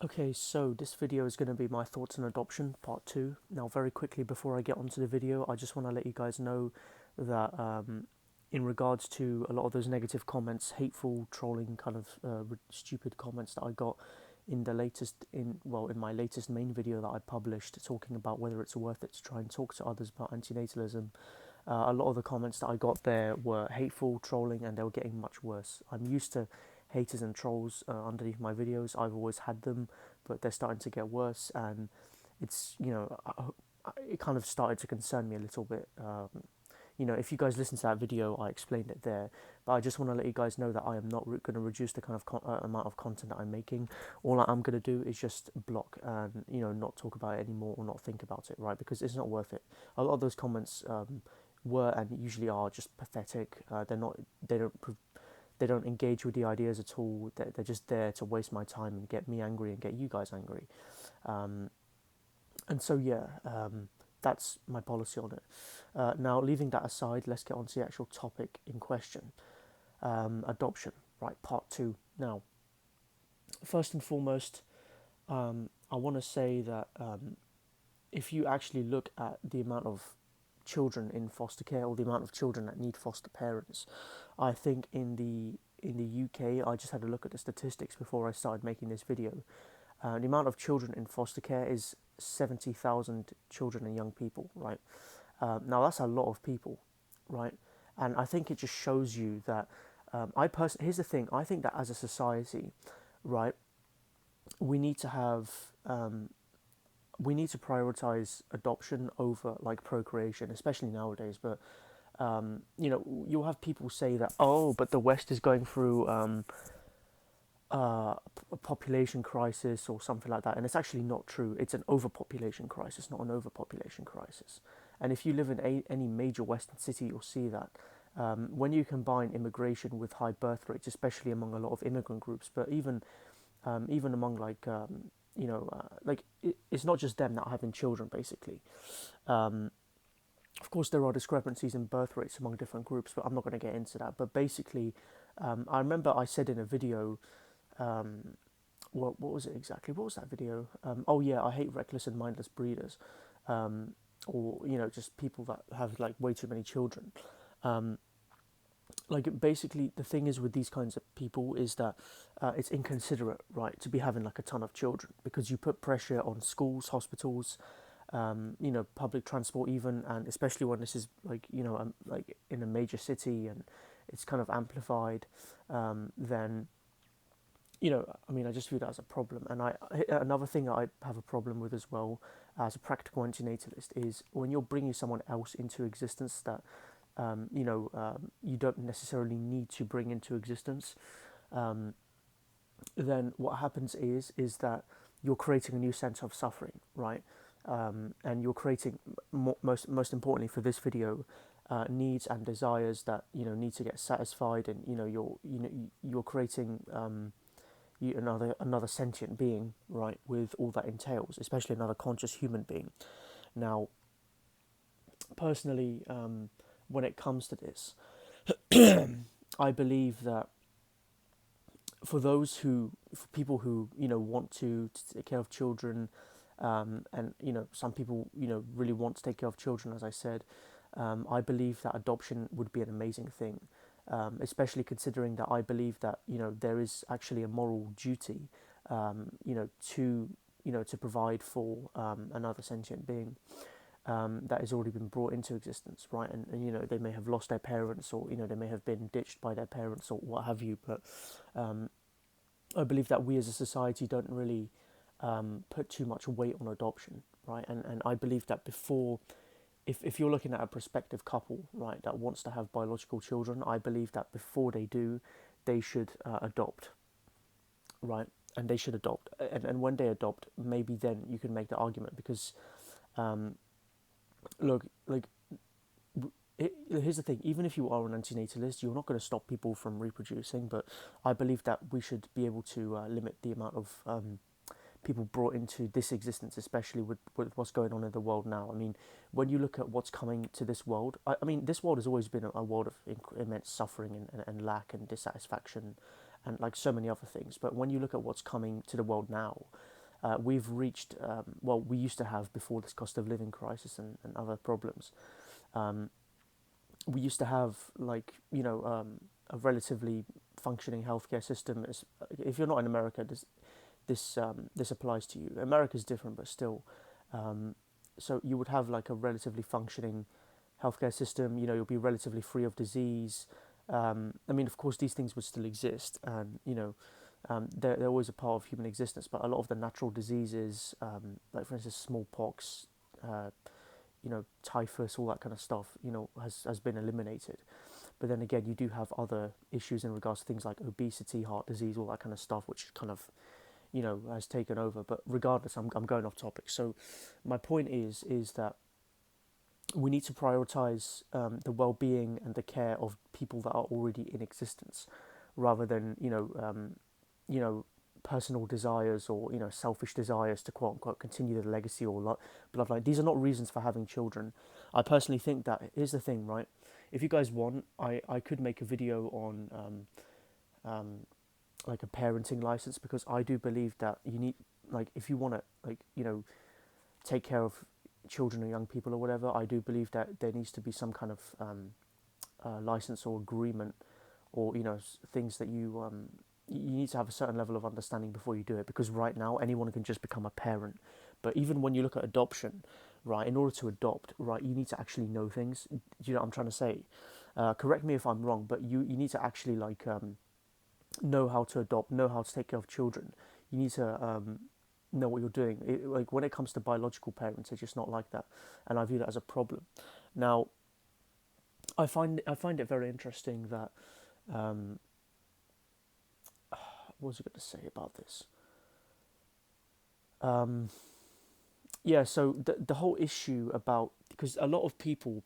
Okay, so this video is going to be my thoughts on adoption, part two. Now, very quickly before I get onto the video, I just want to let you guys know that in regards to a lot of those negative comments, hateful, trolling, kind of stupid comments that I got in the latest, in my latest main video that I published, talking about whether it's worth it to try and talk to others about antinatalism. A lot of the comments that I got there were hateful, trolling, and they were getting much worse. I'm used to haters and trolls underneath my videos. I've always had them, but they're starting to get worse, and it's it kind of started to concern me a little bit. If you guys listen to that video, I explained it there. But I just want to let you guys know that I am not going to reduce the kind of amount of content that I'm making. All I'm going to do is just block and not talk about it anymore or not think about it, right? Because it's not worth it. A lot of those comments were and usually are just pathetic. They're not. They don't. They don't engage with the ideas at all. They're just there to waste my time and get me angry and get you guys angry. Um, and so yeah, that's my policy on it. Now, leaving that aside, let's get on to the actual topic in question. Adoption, right? Part two. Now, first and foremost, I want to say that if you actually look at the amount of children in foster care or the amount of children that need foster parents, I think in the UK, I just had a look at the statistics before I started making this video. The amount of children in foster care is 70,000 children and young people, right? Now that's a lot of people, right? And I think it just shows you that here's the thing. I think that as a society, right, we need to have we need to prioritize adoption over like procreation, especially nowadays. But you'll have people say that, oh, but the West is going through a population crisis or something like that, and it's actually not true. It's an overpopulation crisis, not an overpopulation crisis. And if you live in any major Western city, you'll see that when you combine immigration with high birth rates, especially among a lot of immigrant groups, but even among it's not just them that are having children, basically. Of course, there are discrepancies in birth rates among different groups, but I'm not going to get into that. But basically, I remember I said in a video, what was it exactly? What was that video? Oh yeah, I hate reckless and mindless breeders, or just people that have like way too many children. Um, like basically, the thing is with these kinds of people is that it's inconsiderate, right, to be having like a ton of children because you put pressure on schools, hospitals, public transport even, and especially when this is like in a major city and it's kind of amplified, then I mean, I just view that as a problem. And another thing that I have a problem with as well, as a practical antinatalist, is when you're bringing someone else into existence that, you don't necessarily need to bring into existence. Um, then what happens is that you're creating a new sense of suffering, right? And you're creating most importantly for this video, needs and desires that need to get satisfied, and you're creating another sentient being, right, with all that entails, especially another conscious human being. Now, personally, when it comes to this, I believe that for people who want to take care of children, and some people really want to take care of children, as I said, I believe that adoption would be an amazing thing, especially considering that I believe that there is actually a moral duty, to provide for another sentient being that has already been brought into existence, right? And they may have lost their parents, or they may have been ditched by their parents, or what have you. But I believe that we as a society don't really put too much weight on adoption, right? And I believe that if you're looking at a prospective couple, right, that wants to have biological children, I believe that before they do, they should adopt, right? And they should adopt. And when they adopt, maybe then you can make the argument because, look, like, here's the thing, even if you are an antinatalist, you're not going to stop people from reproducing, but I believe that we should be able to limit the amount of people brought into this existence, especially with what's going on in the world now. I mean, when you look at what's coming to this world, I mean, this world has always been a world of immense suffering and lack and dissatisfaction and like so many other things. But when you look at what's coming to the world now, We've reached, well, we used to have before this cost of living crisis and other problems. Um, we used to have like a relatively functioning healthcare system. If you're not in America, this applies to you. America's different, but still. Um, so you would have like a relatively functioning healthcare system. You'll be relatively free of disease. I mean, of course, these things would still exist, and they're always a part of human existence. But a lot of the natural diseases, like for instance, smallpox, uh, typhus, all that kind of stuff, has been eliminated. But then again, you do have other issues in regards to things like obesity, heart disease, all that kind of stuff, which kind of has taken over. But regardless, I'm going off topic. So my point is that we need to prioritize the well-being and the care of people that are already in existence, rather than you know personal desires or selfish desires to quote unquote continue the legacy or bloodline. These are not reasons for having children. I personally think that here's the thing, right? If you guys want, I could make a video on like a parenting license, because I do believe that you need, like, if you want to take care of children or young people or whatever, I do believe that there needs to be some kind of license or agreement, or things that you need to have a certain level of understanding before you do it, because right now anyone can just become a parent. But even when you look at adoption, right, in order to adopt, right, you need to actually know things. Do you know what I'm trying to say? Correct me if I'm wrong, but you need to actually like know how to adopt, know how to take care of children. You need to know what you're doing. Like when it comes to biological parents, it's just not like that, and I view that as a problem. Now, I find it very interesting that what was I going to say about this? Um, yeah, so the whole issue about, because a lot of people,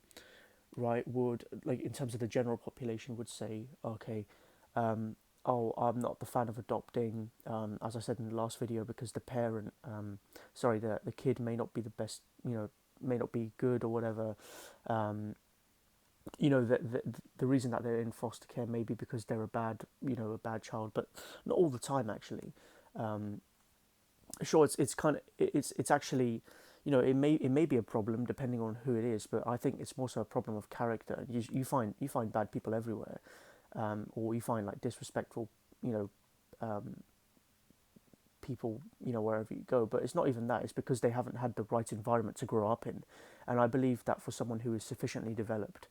right, would, like, in terms of the general population, would say, okay, oh, I'm not the fan of adopting, as I said in the last video, because the parent, sorry, the kid may not be the best, may not be good or whatever. Um, the reason that they're in foster care may be because they're a bad child, but not all the time actually. Um, sure, it's kind of it's actually, it may be a problem depending on who it is, but I think it's more so a problem of character. You find bad people everywhere, or you find like disrespectful, you know, um, people, wherever you go. But it's not even that; it's because they haven't had the right environment to grow up in. And I believe that for someone who is sufficiently developed,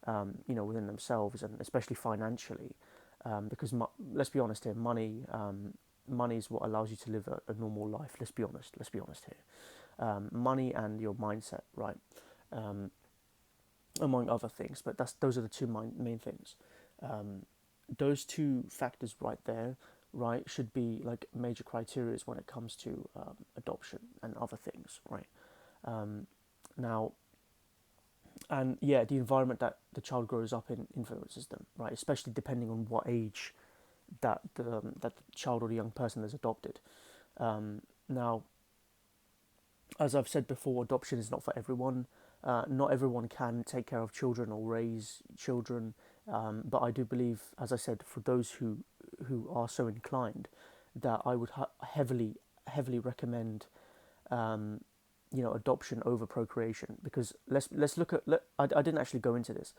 within themselves, and especially financially, because let's be honest here, money is what allows you to live a normal life. Let's be honest. Let's be honest here. Money and your mindset, right? Um, among other things, but those are the two main things. Um, those two factors right there, right, should be like major criteria when it comes to adoption and other things, right? Um, now, and yeah, the environment that the child grows up in influences them, right? Especially depending on what age that the child or the young person is adopted. Now, as I've said before, adoption is not for everyone. Not everyone can take care of children or raise children, but I do believe, as I said, for those who are so inclined, that I would heavily recommend adoption over procreation, because let's look at I didn't actually go into this.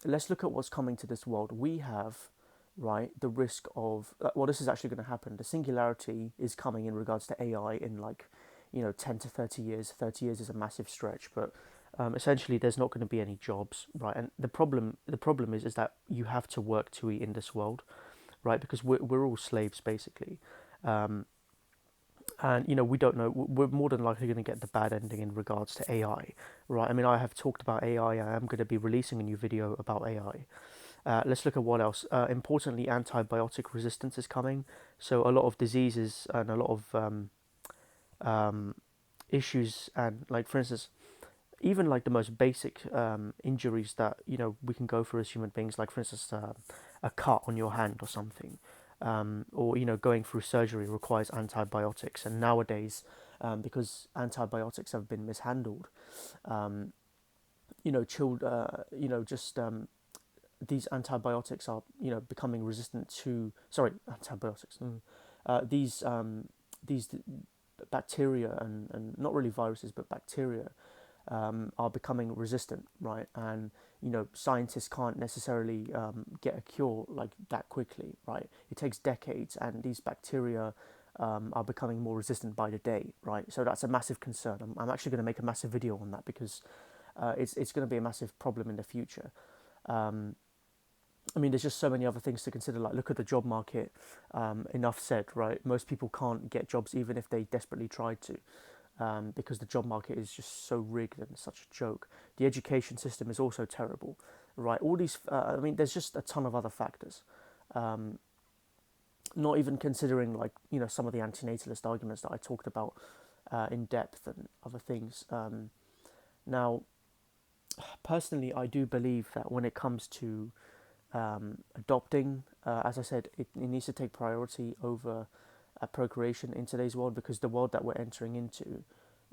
Let's look at what's coming to this world. We have, right, the risk of well, this is actually going to happen. The singularity is coming in regards to AI in like 10 to 30 years. 30 years is a massive stretch, but essentially there's not going to be any jobs, right? And the problem is that you have to work to eat in this world, right? Because we're all slaves basically. Um, and we don't know, we're more than likely going to get the bad ending in regards to AI, right? I mean, I have talked about AI. I am going to be releasing a new video about AI. Let's look at what else. Importantly, antibiotic resistance is coming, so a lot of diseases and a lot of um, issues, and like for instance, even like the most basic injuries that we can go through as human beings, like for instance a cut on your hand or something, or going through surgery requires antibiotics. And nowadays, because antibiotics have been mishandled, um, just these antibiotics are becoming resistant to, sorry, antibiotics. These these bacteria and not really viruses but bacteria are becoming resistant, right? And scientists can't necessarily get a cure like that quickly, right? It takes decades, and these bacteria are becoming more resistant by the day, right? So that's a massive concern. I'm actually going to make a massive video on that because it's going to be a massive problem in the future. I mean, there's just so many other things to consider. Like, look at the job market. Enough said, right? Most people can't get jobs even if they desperately tried to, because the job market is just so rigged and such a joke. The education system is also terrible, right? All these, I mean, there's just a ton of other factors. Not even considering like some of the antinatalist arguments that I talked about in depth and other things. Now, personally, I do believe that when it comes to adopting, as I said, it needs to take priority over procreation in today's world, because the world that we're entering into,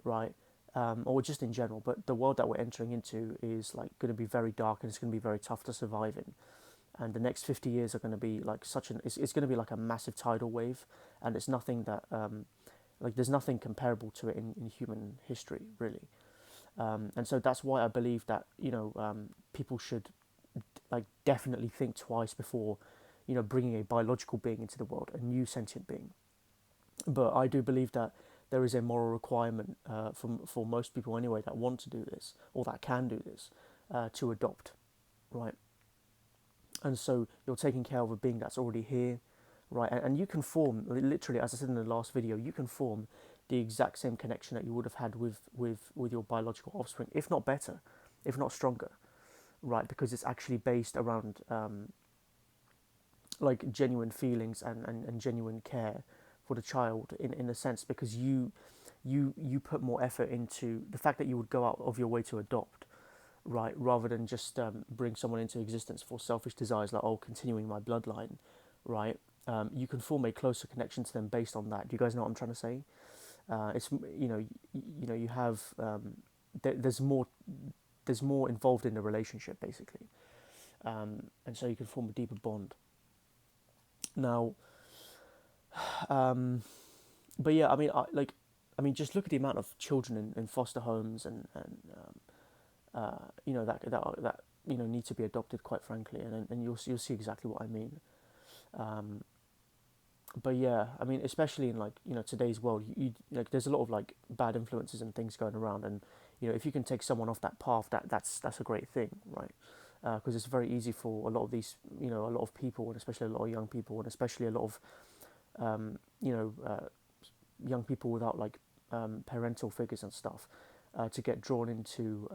right, or just in general, but the world that we're entering into is like going to be very dark, and it's going to be very tough to survive in. And the next 50 years are going to be like it's going to be like a massive tidal wave, and it's nothing that like there's nothing comparable to it in human history, really. And so that's why I believe that people should like definitely think twice before bringing a biological being into the world, a new sentient being. But I do believe that there is a moral requirement for most people anyway that want to do this or that can do this, to adopt, right? And so you're taking care of a being that's already here, right? And you can form, literally, as I said in the last video, you can form the exact same connection that you would have had with your biological offspring, if not better, if not stronger, right? Because it's actually based around like genuine feelings and genuine care for the child, in a sense, because you put more effort into the fact that you would go out of your way to adopt, right, rather than just bring someone into existence for selfish desires like, oh, continuing my bloodline, right? You can form a closer connection to them based on that. Do you guys know what I'm trying to say? It's you have there's more involved in the relationship, basically, and so you can form a deeper bond. Now, but yeah, I mean, just look at the amount of children in foster homes and that need to be adopted, quite frankly, and you'll see exactly what I mean. But yeah, I mean, especially in like today's world, like there's a lot of like bad influences and things going around, and if you can take someone off that path, that's a great thing, right? Because it's very easy for a lot of these, a lot of people, and especially a lot of young people, and especially a lot of um, you know young people without like parental figures and stuff, to get drawn into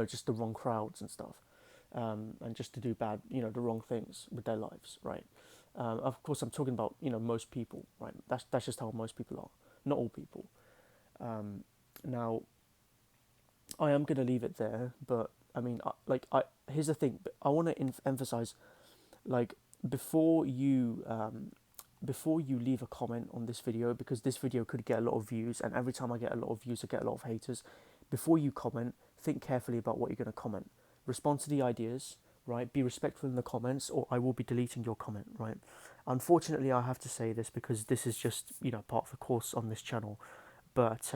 just the wrong crowds and stuff, and just to do bad, the wrong things with their lives, right? Of course, I'm talking about most people, right? That's just how most people are, not all people. Now, I am gonna leave it there, but I mean, here's the thing. I want to emphasize, like, before you leave a comment on this video, because this video could get a lot of views, and every time I get a lot of views, I get a lot of haters. Before you comment, think carefully about what you're going to comment. Respond to the ideas, right? Be respectful in the comments, or I will be deleting your comment, right? Unfortunately, I have to say this because this is just part of the course on this channel. But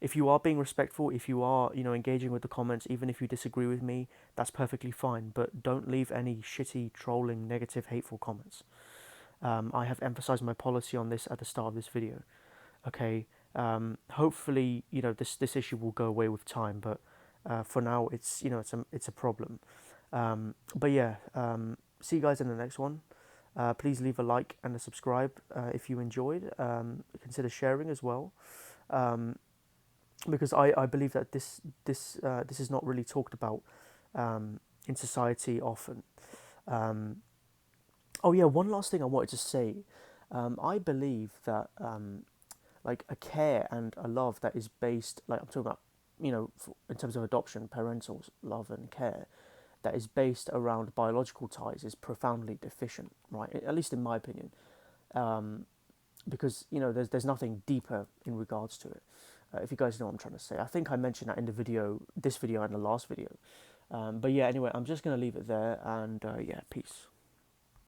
if you are being respectful, if you are engaging with the comments, even if you disagree with me, that's perfectly fine. But don't leave any shitty, trolling, negative, hateful comments. I have emphasized my policy on this at the start of this video. Okay. Hopefully, this issue will go away with time, but for now, it's a problem. But yeah, see you guys in the next one. Please leave a like and a subscribe if you enjoyed. Consider sharing as well, because I believe that this is not really talked about in society often. Oh yeah, one last thing I wanted to say. I believe that like a care and a love that is based, like I'm talking about, in terms of adoption, parental love and care, that is based around biological ties is profoundly deficient, right? At least in my opinion, because there's nothing deeper in regards to it. If you guys know what I'm trying to say, I think I mentioned that in this video and the last video. But yeah, anyway, I'm just gonna leave it there, and yeah, peace.